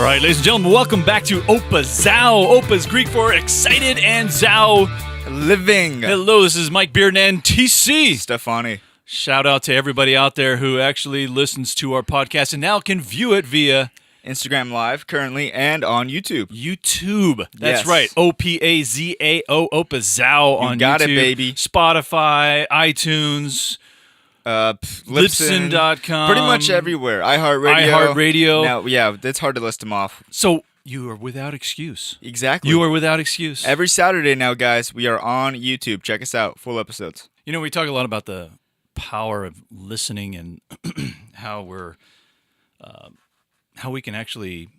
All right, ladies and gentlemen, welcome back to Opa Zao. Opa is Greek for excited and Zao, living. Hello, this is Mike Bearden and TC. Stefani. Shout out to everybody out there who actually listens to our podcast and now can view it via Instagram Live currently and on YouTube. That's Yes. right. OPAZAO, Opa Zao on YouTube. got it, baby. Spotify, iTunes, Libsyn.com. Pretty much everywhere. iHeartRadio. Now, yeah, it's hard to list them off. So you are without excuse. Exactly. You are without excuse. Every Saturday now, guys, we are on YouTube. Check us out. Full episodes. You know, we talk a lot about the power of listening and how we can actually,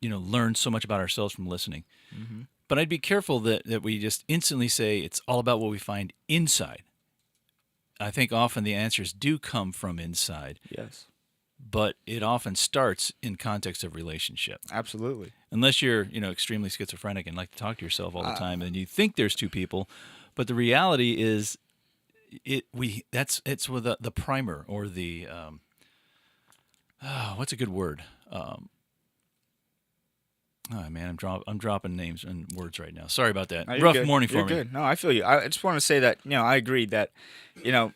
learn so much about ourselves from listening. Mm-hmm. But I'd be careful that we just instantly say it's all about what we find inside. I think often the answers do come from inside. Yes. But it often starts in context of relationship. Absolutely. Unless you're, extremely schizophrenic and like to talk to yourself all the time and you think there's two people, but the reality is it's with the primer or the what's a good word? Oh man, I'm dropping names and words right now. Sorry about that. No, Rough good. morning for you're me. Good. No, I feel you. I just want to say that I agree that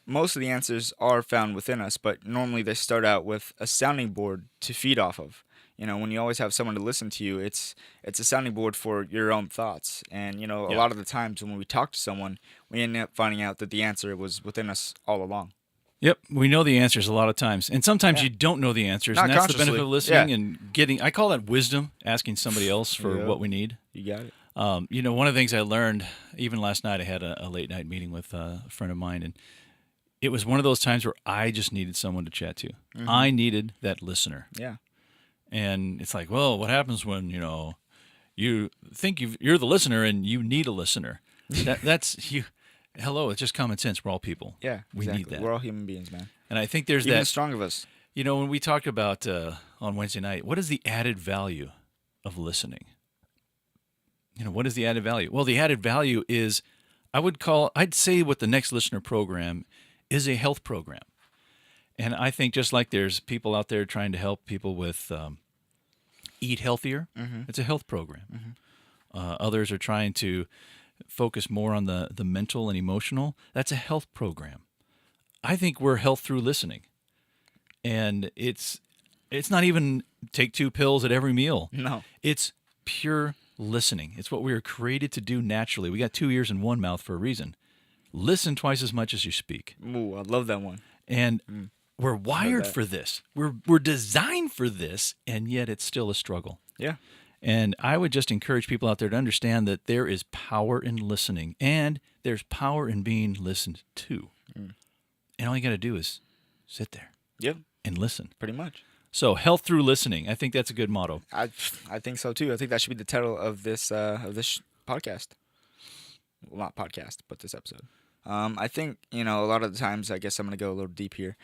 most of the answers are found within us, but normally they start out with a sounding board to feed off of. When you always have someone to listen to you, it's a sounding board for your own thoughts. And a lot of the times when we talk to someone, we end up finding out that the answer was within us all along. Yep, we know the answers a lot of times, and sometimes you don't know the answers, Not and that's the consciously. benefit of listening and getting. I call that wisdom, asking somebody else for what we need. You got it. One of the things I learned, even last night, I had a late night meeting with a friend of mine, and it was one of those times where I just needed someone to chat to. Mm-hmm. I needed that listener. Yeah. And it's like, well, what happens when you think you're the listener and you need a listener? That's you. Hello, it's just common sense. We're all people. Yeah, we exactly. need that. We're all human beings, man. And I think there's Even that the strong of us. When we talked about on Wednesday night, what is the added value of listening? What is the added value? Well, the added value is, I'd say what the Next Listener program is a health program. And I think just like there's people out there trying to help people with eat healthier, it's a health program. Mm-hmm. Others are trying to focus more on the mental and emotional. That's a health program. I think we're health through listening. And it's not even take 2 pills at every meal. No. It's pure listening. It's what we were created to do naturally. We got 2 ears and 1 mouth for a reason. Listen twice as much as you speak. Ooh, I love that one. And we're wired for this. We're designed for this, and yet it's still a struggle. Yeah. And I would just encourage people out there to understand that there is power in listening, and there's power in being listened to. And all you got to do is sit there and listen. Pretty much. So, health through listening. I think that's a good motto. I think so too. I think that should be the title of this podcast. Well, not podcast, but this episode. I think, a lot of the times, I guess I'm going to go a little deep here,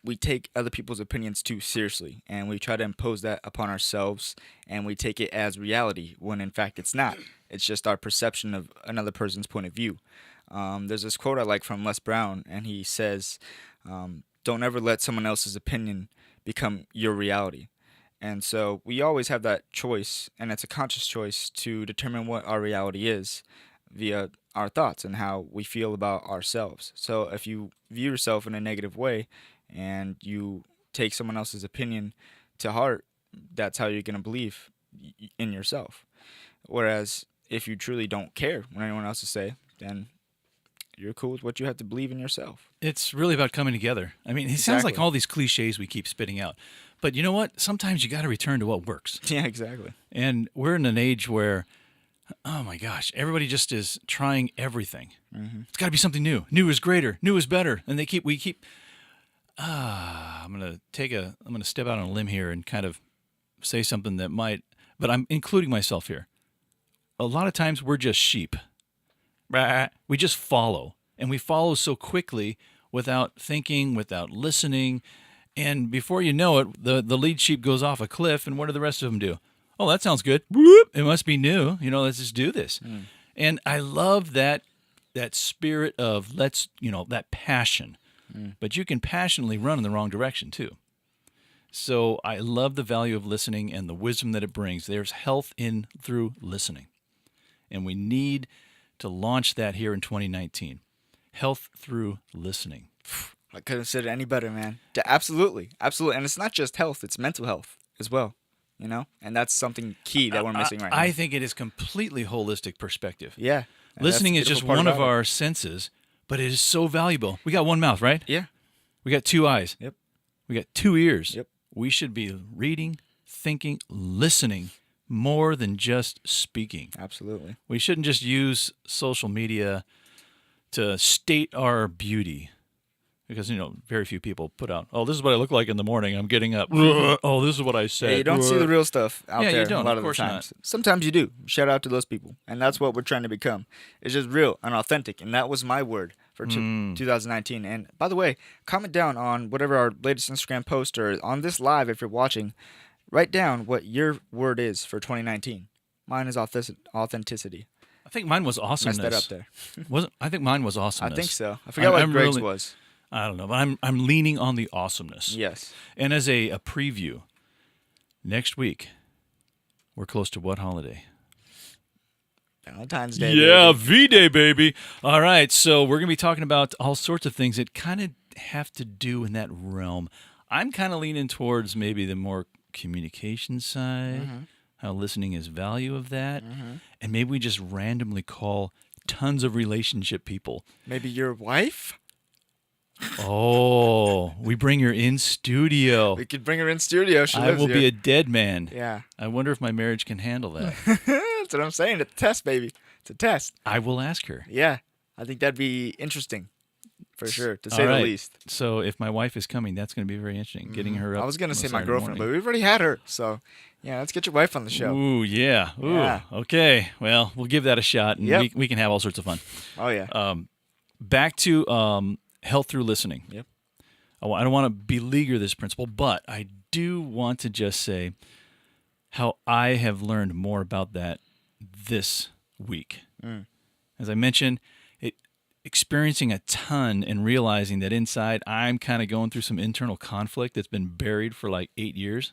we take other people's opinions too seriously, and we try to impose that upon ourselves, and we take it as reality, when in fact it's not. It's just our perception of another person's point of view. There's this quote I like from Les Brown, and he says, don't ever let someone else's opinion become your reality. And so we always have that choice, and it's a conscious choice to determine what our reality is via our thoughts and how we feel about ourselves. So if you view yourself in a negative way and you take someone else's opinion to heart, that's how you're going to believe in yourself. Whereas if you truly don't care what anyone else is saying, then you're cool with what you have to believe in yourself. It's really about coming together. I mean, it sounds like all these cliches we keep spitting out. But you know what? Sometimes you got to return to what works. Yeah, exactly. And we're in an age where, oh my gosh, everybody just is trying everything. Mm-hmm. It's got to be something new. New is greater. New is better. And I'm going to step out on a limb here and kind of say something that might, but I'm including myself here. A lot of times we're just sheep. We just follow. And we follow so quickly without thinking, without listening. And before you know it, the lead sheep goes off a cliff, and what do the rest of them do? Oh, that sounds good. Whoop, it must be new. Let's just do this. And I love that spirit of that passion. But you can passionately run in the wrong direction too. So I love the value of listening and the wisdom that it brings. There's health in through listening. And we need to launch that here in 2019. Health through listening. I couldn't have said it any better, man. Absolutely, absolutely, and it's not just health; it's mental health as well. And that's something key that we're missing right now. I think it is completely holistic perspective. Yeah, and that's Listening the is just beautiful part one of about it. our senses, but it is so valuable. We got one mouth, right? Yeah. We got two eyes. Yep. We got two ears. Yep. We should be reading, thinking, listening more than just speaking. Absolutely. We shouldn't just use social media to state our beauty. Because, very few people put out, oh, this is what I look like in the morning. I'm getting up. Oh, this is what I said. Yeah, you don't see the real stuff out Yeah, you there don't. a lot Of of the course times. Sometimes you do. Shout out to those people. And that's what we're trying to become. It's just real and authentic. And that was my word for 2019. And by the way, comment down on whatever our latest Instagram post or on this live if you're watching. Write down what your word is for 2019. Mine is authenticity. I think mine was awesomeness. Messed that up there. I think mine was awesomeness. I think so. I forgot what Greg's was. I don't know, but I'm leaning on the awesomeness. Yes. And as a preview, next week, we're close to what holiday? Valentine's Day. Yeah, baby. V-Day, baby. All right, so we're going to be talking about all sorts of things that kind of have to do in that realm. I'm kind of leaning towards maybe the more communication side, how listening is value of that, and maybe we just randomly call tons of relationship people. Maybe your wife? Oh, we bring her in studio. We could bring her in studio. She I lives will here. be a dead man. Yeah. I wonder if my marriage can handle that. That's what I'm saying. It's a test, baby. It's a test. I will ask her. Yeah. I think that'd be interesting. For sure, to say All right. the least. So if my wife is coming, that's going to be very interesting. Getting her up. I was going to on say my Saturday girlfriend, morning. but we've already had her. So, yeah, let's get your wife on the show. Ooh, yeah. Ooh, Yeah. okay. Well, we'll give that a shot, and Yep. we can have all sorts of fun. Oh, yeah. Back to health through listening. Yep. I don't want to beleaguer this principle, but I do want to just say how I have learned more about that this week. As I mentioned, experiencing a ton and realizing that inside I'm kind of going through some internal conflict that's been buried for like 8 years.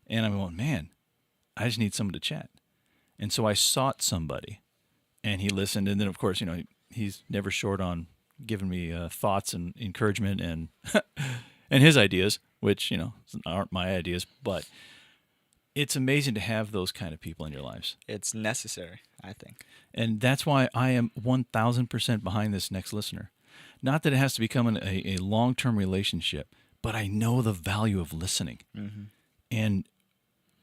And I'm going, man, I just need someone to chat. And so I sought somebody, and he listened. And then, of course, he's never short on giving me thoughts and encouragement and and his ideas, which, aren't my ideas. But it's amazing to have those kind of people in your lives. It's necessary, I think. And that's why I am 1,000% behind this next listener. Not that it has to become a long-term relationship, but I know the value of listening. And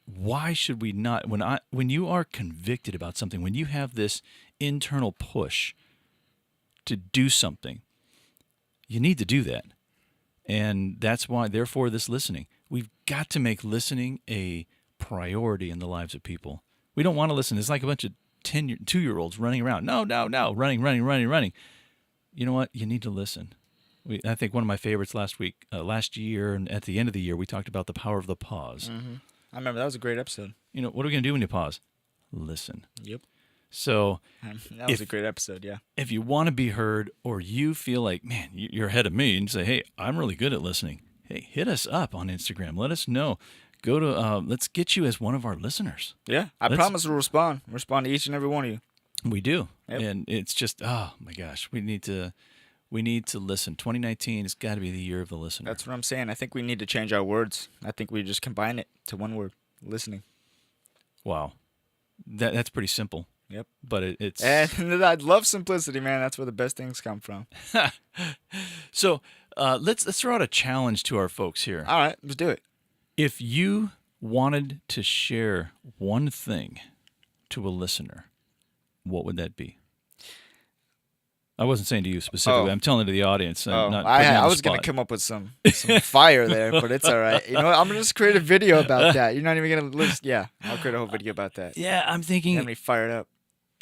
why should we not? When you are convicted about something, when you have this internal push to do something, you need to do that. And that's why, therefore, this listening. We've got to make listening a priority in the lives of people. We don't want to listen. It's like a bunch of 2-year-olds running around. No, running. You know what? You need to listen. I think one of my favorites last year, and at the end of the year, we talked about the power of the pause. I remember that was a great episode. What are we going to do when you pause? Listen. Yep. So That was a great episode, yeah. if you want to be heard, or you feel like, man, you're ahead of me, and say, hey, I'm really good at listening. Hey, hit us up on Instagram. Let us know. Go to, let's get you as one of our listeners. Yeah, I promise we'll respond. Respond to each and every one of you. We do. Yep. And it's just, oh my gosh, we need to listen. 2019 has got to be the year of the listener. That's what I'm saying. I think we need to change our words. I think we just combine it to one word, listening. Wow. That's pretty simple. Yep. But it's... And I love simplicity, man. That's where the best things come from. So let's throw out a challenge to our folks here. All right, let's do it. If you wanted to share one thing to a listener, what would that be? I wasn't saying to you specifically. Oh. I'm telling it to the audience. I was going to come up with some fire there, but it's all right. You know what? I'm going to just create a video about that. You're not even going to list. Yeah, I'll create a whole video about that. Yeah, I'm You thinking got me fired up.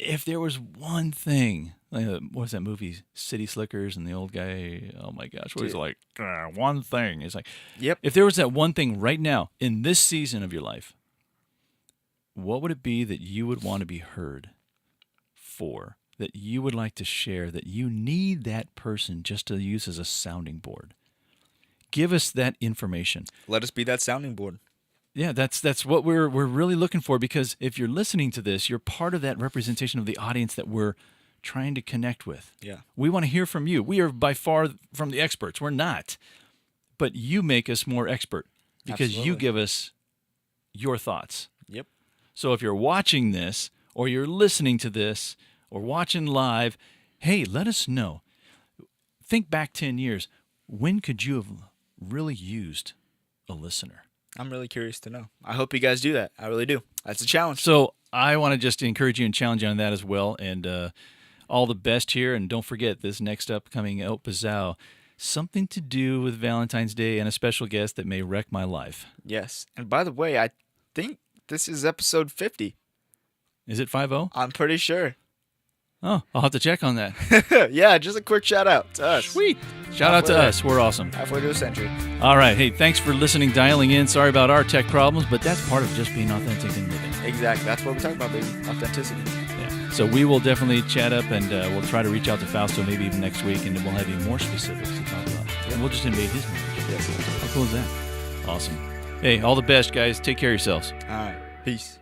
if there was one thing, like, what was that movie, City Slickers, and the old guy, oh my gosh, what he's Dude. like, one thing. It's like, Yep. if there was that one thing right now in this season of your life, what would it be that you would want to be heard for, that you would like to share, that you need that person just to use as a sounding board? Give us that information. Let us be that sounding board. Yeah, that's what we're really looking for, because if you're listening to this, you're part of that representation of the audience that we're trying to connect with. Yeah. We want to hear from you. We are by far from the experts. We're not. But you make us more expert because you Absolutely. give us your thoughts. Yep. So if you're watching this or you're listening to this or watching live, hey, let us know. Think back 10 years. When could you have really used a listener? I'm really curious to know. I hope you guys do that. I really do. That's a challenge. So I want to just encourage you and challenge you on that as well. And all the best here. And don't forget this next upcoming Opa Zao, something to do with Valentine's Day and a special guest that may wreck my life. Yes. And by the way, I think this is episode 50. Is it 5-0? I'm pretty sure. Oh, I'll have to check on that. Yeah, just a quick shout out to us. Sweet. Shout out to Halfway there. us. We're awesome. Halfway to a century. All right. Hey, thanks for listening, dialing in. Sorry about our tech problems, but that's part of just being authentic and living. Exactly. That's what we're talking about, baby. Authenticity. Yeah. So we will definitely chat up, and we'll try to reach out to Fausto maybe even next week, and then we'll have even more specifics to talk about. And we'll just invade his marriage. Yes. How cool is that? Awesome. Hey, all the best, guys. Take care of yourselves. All right. Peace.